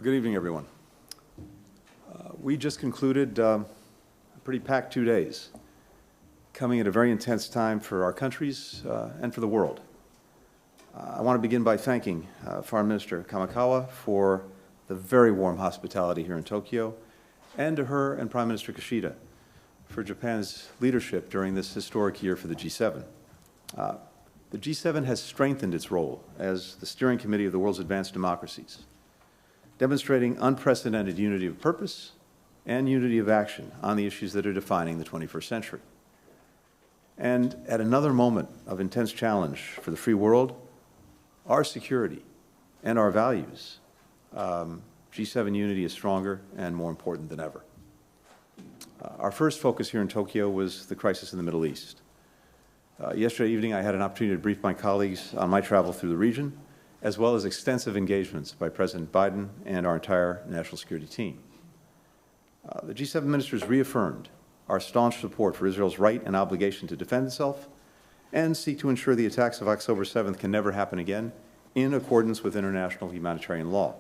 Good evening, everyone. We just concluded a pretty packed 2 days, coming at a very intense time for our countries and for the world. I want to begin by thanking Foreign Minister Kamikawa for the very warm hospitality here in Tokyo, and to her and Prime Minister Kishida for Japan's leadership during this historic year for the G7. The G7 has strengthened its role as the steering committee of the world's advanced democracies, demonstrating unprecedented unity of purpose and unity of action on the issues that are defining the 21st century. And at another moment of intense challenge for the free world, our security and our values, G7 unity is stronger and more important than ever. Our first focus here in Tokyo was the crisis in the Middle East. Yesterday evening, I had an opportunity to brief my colleagues on my travel through the region, as well as extensive engagements by President Biden and our entire national security team. The G7 ministers reaffirmed our staunch support for Israel's right and obligation to defend itself and seek to ensure the attacks of October 7th can never happen again in accordance with international humanitarian law.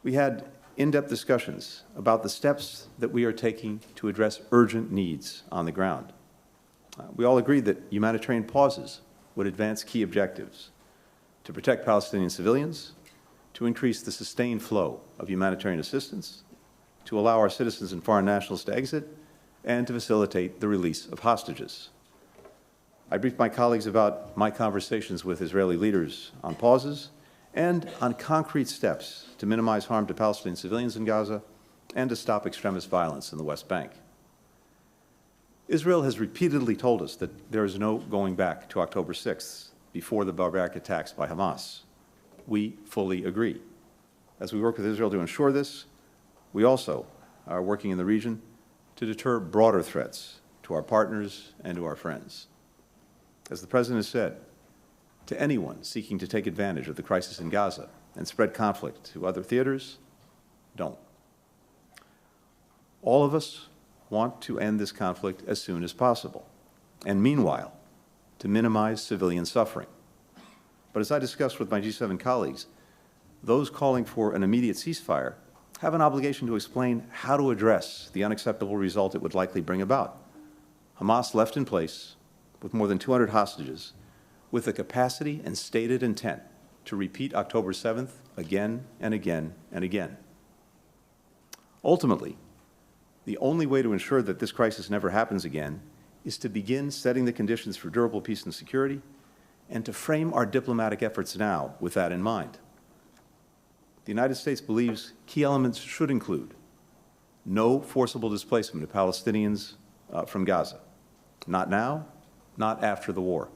We had in-depth discussions about the steps that we are taking to address urgent needs on the ground. We all agreed that humanitarian pauses would advance key objectives: to protect Palestinian civilians, to increase the sustained flow of humanitarian assistance, to allow our citizens and foreign nationals to exit, and to facilitate the release of hostages. I briefed my colleagues about my conversations with Israeli leaders on pauses and on concrete steps to minimize harm to Palestinian civilians in Gaza and to stop extremist violence in the West Bank. Israel has repeatedly told us that there is no going back to October 6th, before the barbaric attacks by Hamas. We fully agree. As we work with Israel to ensure this, we also are working in the region to deter broader threats to our partners and to our friends. As the President has said, to anyone seeking to take advantage of the crisis in Gaza and spread conflict to other theaters, don't. All of us want to end this conflict as soon as possible, and meanwhile, to minimize civilian suffering. But as I discussed with my G7 colleagues, those calling for an immediate ceasefire have an obligation to explain how to address the unacceptable result it would likely bring about. Hamas left in place with more than 200 hostages, with the capacity and stated intent to repeat October 7th again and again and again. Ultimately, the only way to ensure that this crisis never happens again is to begin setting the conditions for durable peace and security, and to frame our diplomatic efforts now with that in mind. The United States believes key elements should include no forcible displacement of Palestinians from Gaza, not now, not after the war.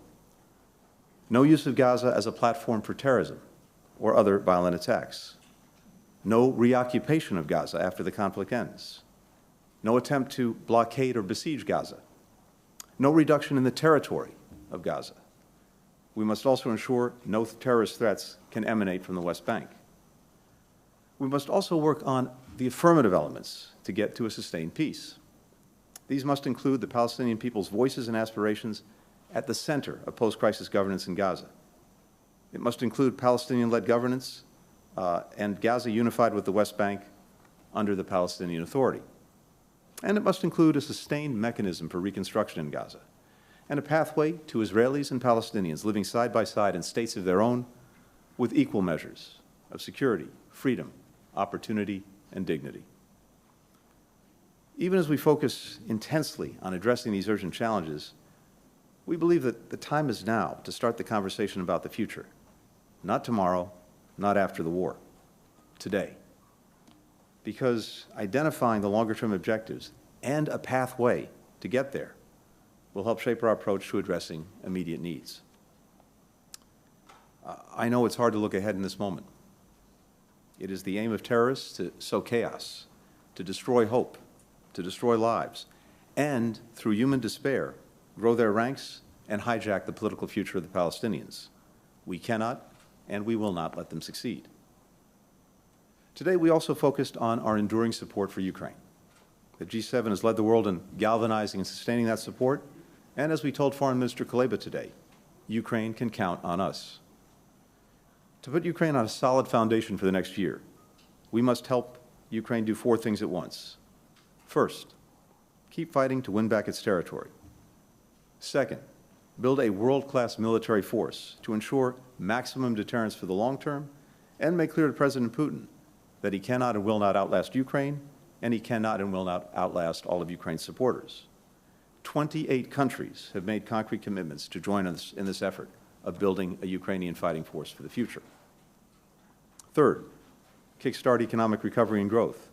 No use of Gaza as a platform for terrorism or other violent attacks. No reoccupation of Gaza after the conflict ends. No attempt to blockade or besiege Gaza. No reduction in the territory of Gaza. We must also ensure no terrorist threats can emanate from the West Bank. We must also work on the affirmative elements to get to a sustained peace. These must include the Palestinian people's voices and aspirations at the center of post-crisis governance in Gaza. It must include Palestinian-led governance and Gaza unified with the West Bank under the Palestinian Authority. And it must include a sustained mechanism for reconstruction in Gaza and a pathway to Israelis and Palestinians living side by side in states of their own with equal measures of security, freedom, opportunity, and dignity. Even as we focus intensely on addressing these urgent challenges, we believe that the time is now to start the conversation about the future. Not tomorrow, not after the war, today. Because identifying the longer-term objectives and a pathway to get there will help shape our approach to addressing immediate needs. I know it's hard to look ahead in this moment. It is the aim of terrorists to sow chaos, to destroy hope, to destroy lives, and, through human despair, grow their ranks and hijack the political future of the Palestinians. We cannot and we will not let them succeed. Today, we also focused on our enduring support for Ukraine. The G7 has led the world in galvanizing and sustaining that support, and as we told Foreign Minister Kuleba today, Ukraine can count on us. To put Ukraine on a solid foundation for the next year, we must help Ukraine do 4 things at once. First, keep fighting to win back its territory. Second, build a world-class military force to ensure maximum deterrence for the long term and make clear to President Putin that he cannot and will not outlast Ukraine, and he cannot and will not outlast all of Ukraine's supporters. 28 countries have made concrete commitments to join us in this effort of building a Ukrainian fighting force for the future. Third, kickstart economic recovery and growth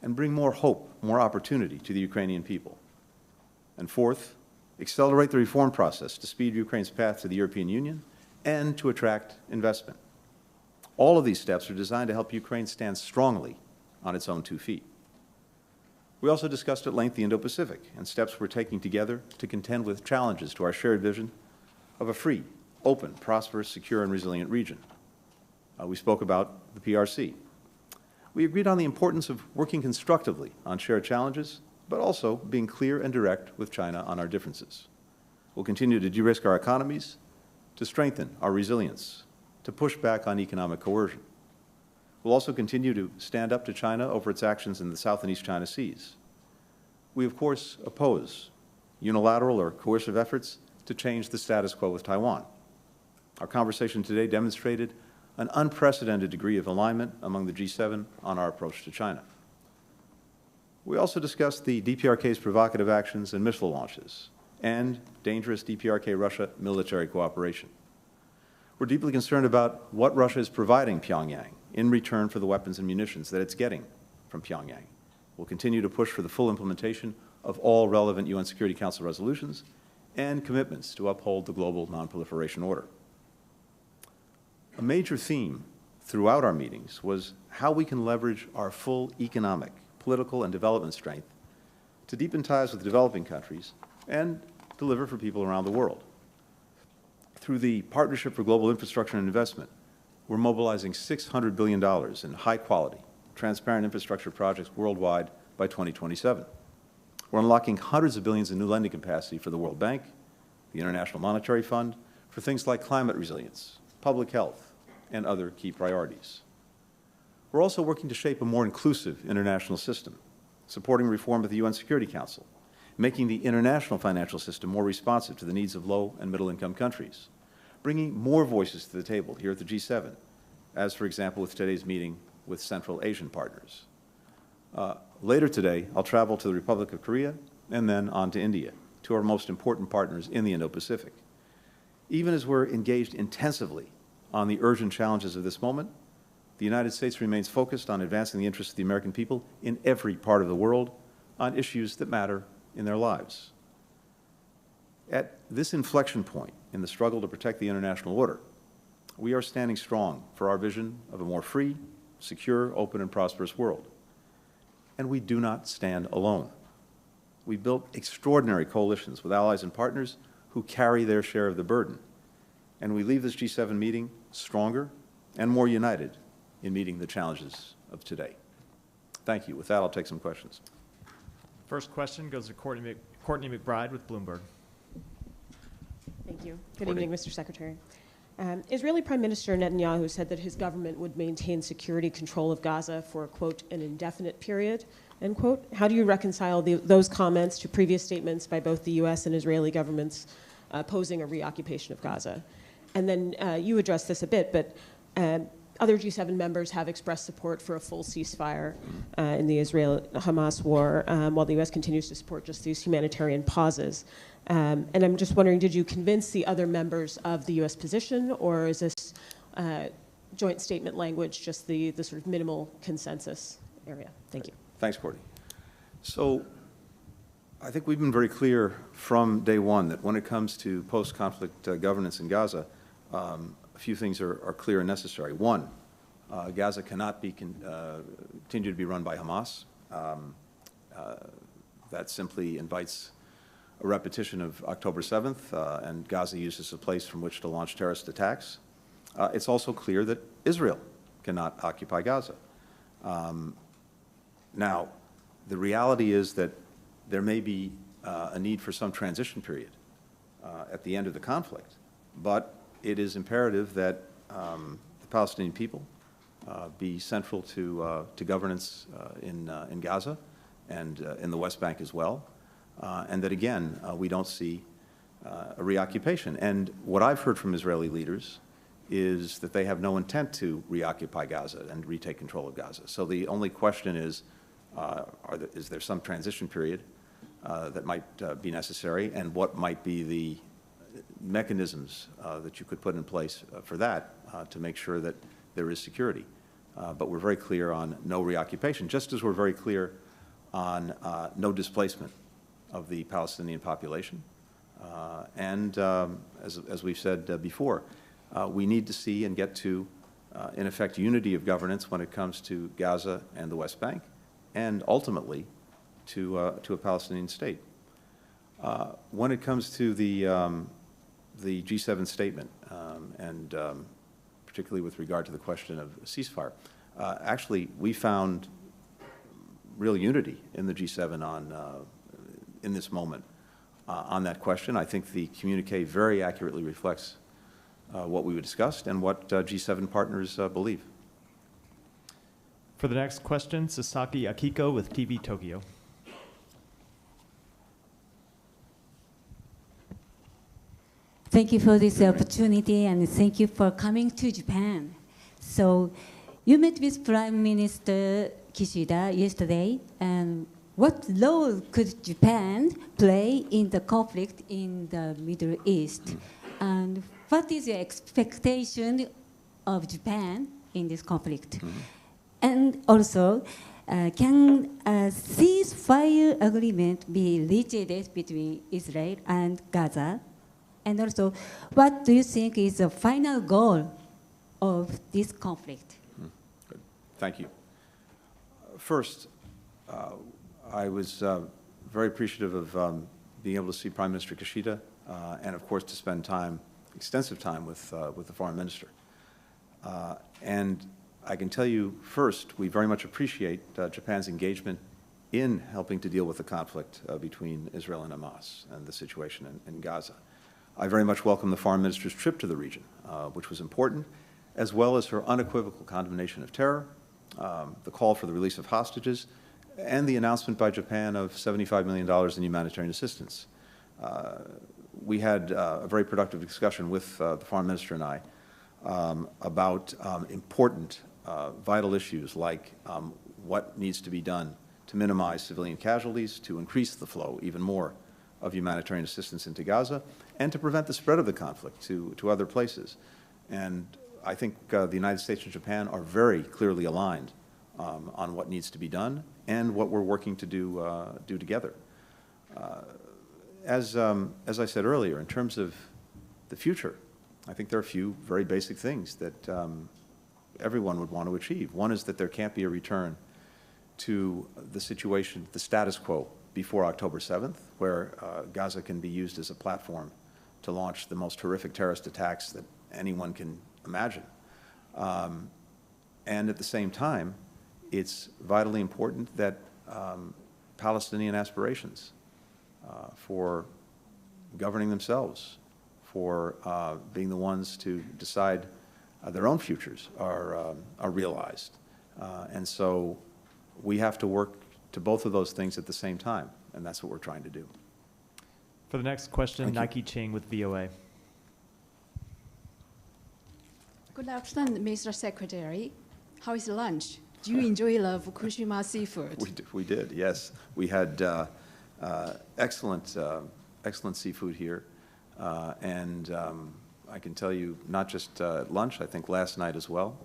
and bring more hope, more opportunity to the Ukrainian people. And fourth, accelerate the reform process to speed Ukraine's path to the European Union and to attract investment. All of these steps are designed to help Ukraine stand strongly on its own 2 feet. We also discussed at length the Indo-Pacific and steps we're taking together to contend with challenges to our shared vision of a free, open, prosperous, secure, and resilient region. We spoke about the PRC. We agreed on the importance of working constructively on shared challenges, but also being clear and direct with China on our differences. We'll continue to de-risk our economies, to strengthen our resilience, to push back on economic coercion. We'll also continue to stand up to China over its actions in the South and East China Seas. We, of course, oppose unilateral or coercive efforts to change the status quo with Taiwan. Our conversation today demonstrated an unprecedented degree of alignment among the G7 on our approach to China. We also discussed the DPRK's provocative actions and missile launches and dangerous DPRK-Russia military cooperation. We're deeply concerned about what Russia is providing Pyongyang in return for the weapons and munitions that it's getting from Pyongyang. We'll continue to push for the full implementation of all relevant UN Security Council resolutions and commitments to uphold the global nonproliferation order. A major theme throughout our meetings was how we can leverage our full economic, political, and development strength to deepen ties with developing countries and deliver for people around the world. Through the Partnership for Global Infrastructure and Investment, we're mobilizing $600 billion in high-quality, transparent infrastructure projects worldwide by 2027. We're unlocking hundreds of billions in new lending capacity for the World Bank, the International Monetary Fund, for things like climate resilience, public health, and other key priorities. We're also working to shape a more inclusive international system, supporting reform of the UN Security Council, making the international financial system more responsive to the needs of low and middle-income countries, bringing more voices to the table here at the G7, as, for example, with today's meeting with Central Asian partners. Later today, I'll travel to the Republic of Korea and then on to India, two of our most important partners in the Indo-Pacific. Even as we're engaged intensively on the urgent challenges of this moment, the United States remains focused on advancing the interests of the American people in every part of the world on issues that matter in their lives. At this inflection point in the struggle to protect the international order, we are standing strong for our vision of a more free, secure, open, and prosperous world. And we do not stand alone. We built extraordinary coalitions with allies and partners who carry their share of the burden. And we leave this G7 meeting stronger and more united in meeting the challenges of today. Thank you. With that, I'll take some questions. First question goes to Courtney McBride with Bloomberg. Thank you. Good evening, Mr. Secretary. Israeli Prime Minister Netanyahu said that his government would maintain security control of Gaza for, quote, an indefinite period, end quote. How do you reconcile those comments to previous statements by both the U.S. and Israeli governments opposing a reoccupation of Gaza? And then you addressed this a bit, but other G7 members have expressed support for a full ceasefire in the Israel-Hamas war, while the U.S. continues to support just these humanitarian pauses. And I'm just wondering, did you convince the other members of the U.S. position, or is this joint statement language just the sort of minimal consensus area? Thank you. Thanks, Courtney. So I think we've been very clear from day one that when it comes to post-conflict governance in Gaza, a few things are clear and necessary. One, Gaza cannot be continue to be run by Hamas. That simply invites a repetition of October 7th, and Gaza used as a place from which to launch terrorist attacks. It's also clear that Israel cannot occupy Gaza. Now, the reality is that there may be a need for some transition period at the end of the conflict, but it is imperative that the Palestinian people be central to governance in Gaza and in the West Bank as well, and that, again, we don't see a reoccupation. And what I've heard from Israeli leaders is that they have no intent to reoccupy Gaza and retake control of Gaza. So the only question is, is there some transition period that might be necessary, and what might be the mechanisms that you could put in place for that to make sure that there is security. But we're very clear on no reoccupation, just as we're very clear on no displacement of the Palestinian population. And as we've said before, we need to see and get to, in effect, unity of governance when it comes to Gaza and the West Bank, and ultimately to a Palestinian state. When it comes to the G7 statement, and particularly with regard to the question of ceasefire, actually, we found real unity in the G7 in this moment on that question. I think the communique very accurately reflects what we discussed and what G7 partners believe. For the next question, Sasaki Akiko with TV Tokyo. Thank you for this opportunity, and thank you for coming to Japan. So you met with Prime Minister Kishida yesterday, and what role could Japan play in the conflict in the Middle East? And what is your expectation of Japan in this conflict? And also, can a ceasefire agreement be reached between Israel and Gaza? And also, what do you think is the final goal of this conflict? Good. Thank you. First, I was very appreciative of being able to see Prime Minister Kishida and, of course, to spend extensive time with the foreign minister. And I can tell you, first, we very much appreciate Japan's engagement in helping to deal with the conflict between Israel and Hamas and the situation in Gaza. I very much welcome the foreign minister's trip to the region, which was important, as well as her unequivocal condemnation of terror, the call for the release of hostages, and the announcement by Japan of $75 million in humanitarian assistance. We had a very productive discussion with the foreign minister and I about important, vital issues like what needs to be done to minimize civilian casualties, to increase the flow even more of humanitarian assistance into Gaza, and to prevent the spread of the conflict to other places. And I think the United States and Japan are very clearly aligned on what needs to be done and what we're working to do together. As I said earlier, in terms of the future, I think there are a few very basic things that everyone would want to achieve. One is that there can't be a return to the situation, the status quo before October 7th, where Gaza can be used as a platform to launch the most horrific terrorist attacks that anyone can imagine. And at the same time, it's vitally important that Palestinian aspirations for governing themselves, for being the ones to decide their own futures are realized. And so we have to work to both of those things at the same time, and that's what we're trying to do. For the next question, Nike Ching with VOA. Good afternoon, Mr. Secretary. How is lunch? Do you enjoy the Fukushima seafood? We did, yes. We had excellent seafood here. And I can tell you, not just at lunch, I think last night as well.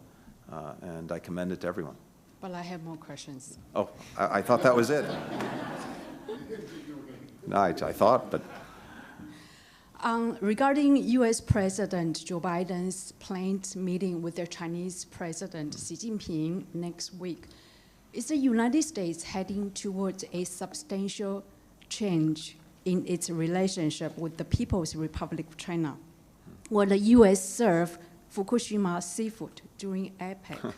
And I commend it to everyone. But I have more questions. Oh, I thought that was it. No, I thought, but... Regarding U.S. President Joe Biden's planned meeting with the Chinese President Xi Jinping next week, is the United States heading towards a substantial change in its relationship with the People's Republic of China? Will the U.S. serve Fukushima seafood during APEC?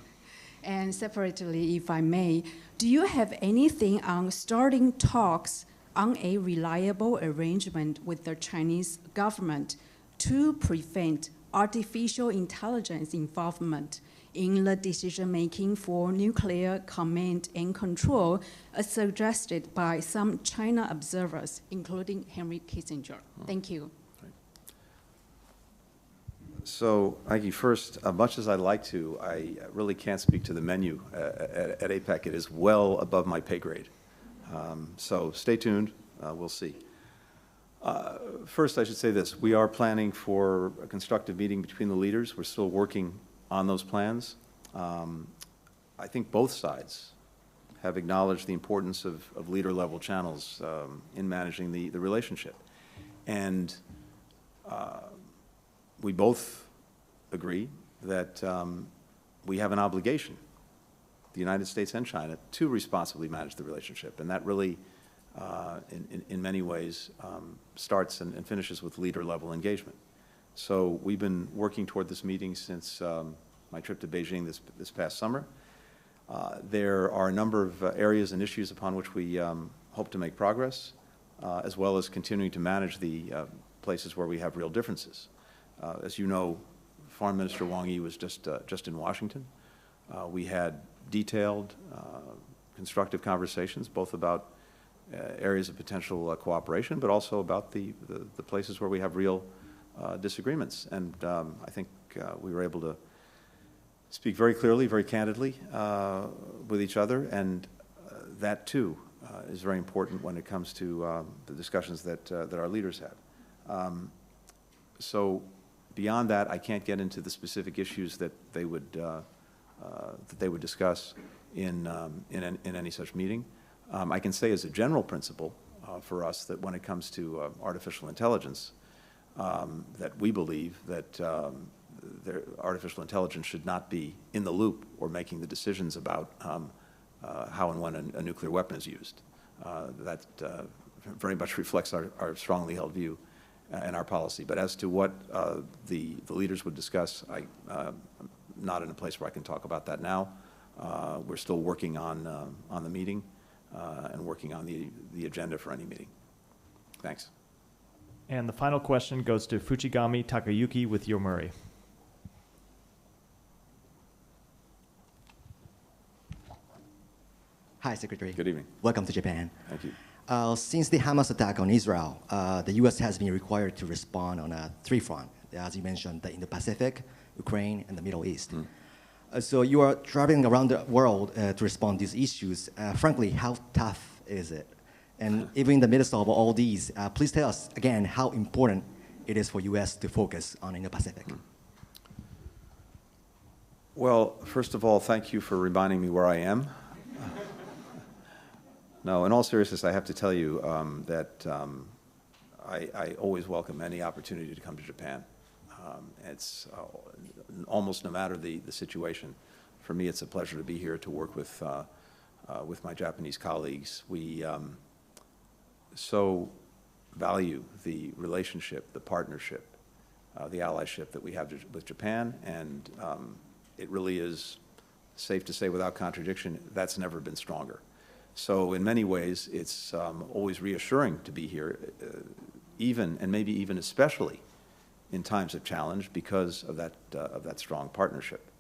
And separately, if I may, do you have anything on starting talks on a reliable arrangement with the Chinese government to prevent artificial intelligence involvement in the decision-making for nuclear command and control, as suggested by some China observers, including Henry Kissinger? Thank you. So, thank you. First, much as I'd like to, I really can't speak to the menu at APEC. It is well above my pay grade. So stay tuned. We'll see. First, I should say this. We are planning for a constructive meeting between the leaders. We're still working on those plans. I think both sides have acknowledged the importance of leader-level channels in managing the relationship. And we both agree that we have an obligation, the United States and China, to responsibly manage the relationship. And that really, in many ways, starts and finishes with leader-level engagement. So we've been working toward this meeting since my trip to Beijing this past summer. There are a number of areas and issues upon which we hope to make progress, as well as continuing to manage the places where we have real differences. As you know, Foreign Minister Wang Yi was just in Washington. We had detailed, constructive conversations, both about areas of potential cooperation, but also about the places where we have real disagreements. And I think we were able to speak very clearly, very candidly with each other, and that too is very important when it comes to the discussions that our leaders have. So beyond that, I can't get into the specific issues that they would discuss in any such meeting. I can say as a general principle for us that when it comes to artificial intelligence, that we believe that artificial intelligence should not be in the loop or making the decisions about how and when a nuclear weapon is used. That very much reflects our strongly held view and our policy. But as to what the leaders would discuss, I'm not in a place where I can talk about that now. We're still working on the meeting and working on the agenda for any meeting. Thanks. And the final question goes to Fujigami Takayuki with Yomiuri. Hi, Secretary. Good evening. Welcome to Japan. Thank you. Since the Hamas attack on Israel, the U.S. has been required to respond on three fronts, as you mentioned, the Indo-Pacific, Ukraine, and the Middle East. So you are traveling around the world to respond to these issues. Frankly, how tough is it? And even in the midst of all these, please tell us again how important it is for U.S. to focus on Indo-Pacific. Well, first of all, thank you for reminding me where I am. No, in all seriousness, I have to tell you that I always welcome any opportunity to come to Japan. It's almost no matter the situation. For me, it's a pleasure to be here to work with my Japanese colleagues. We so value the relationship, the partnership, the allyship that we have with Japan, and it really is safe to say without contradiction, that's never been stronger. So in many ways, it's always reassuring to be here, even and maybe even especially in times of challenge because of that strong partnership.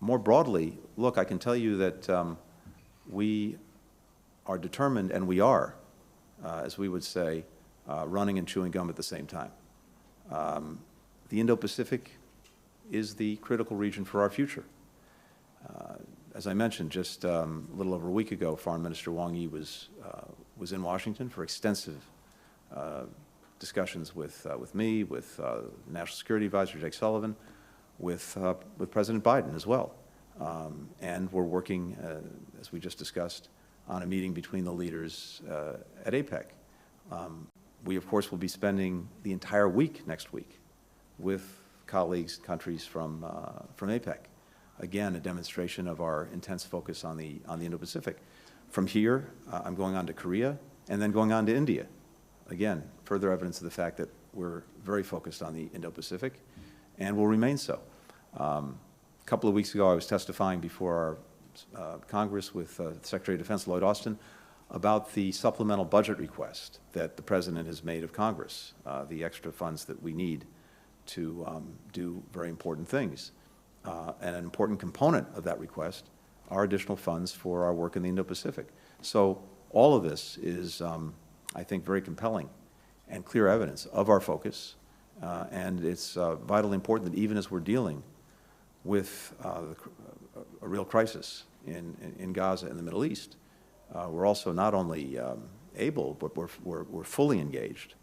More broadly, look, I can tell you that we are determined, and we are, as we would say, running and chewing gum at the same time. The Indo-Pacific is the critical region for our future. As I mentioned, just a little over a week ago, Foreign Minister Wang Yi was in Washington for extensive discussions with me, with National Security Advisor Jake Sullivan, with President Biden as well. And we're working, as we just discussed, on a meeting between the leaders at APEC. We, of course, will be spending the entire week next week with colleagues, countries from APEC. Again, a demonstration of our intense focus on the Indo-Pacific. From here, I'm going on to Korea and then going on to India. Again, further evidence of the fact that we're very focused on the Indo-Pacific and will remain so. A couple of weeks ago, I was testifying before our Congress with Secretary of Defense Lloyd Austin about the supplemental budget request that the President has made of Congress, the extra funds that we need to do very important things. and an important component of that request are additional funds for our work in the Indo-Pacific. So all of this is, I think, very compelling and clear evidence of our focus, and it's vitally important that even as we're dealing with a real crisis in Gaza and the Middle East, we're also not only able, but we're fully engaged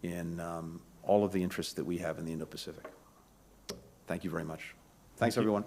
in all of the interests that we have in the Indo-Pacific. Thank you very much. Thanks, everyone.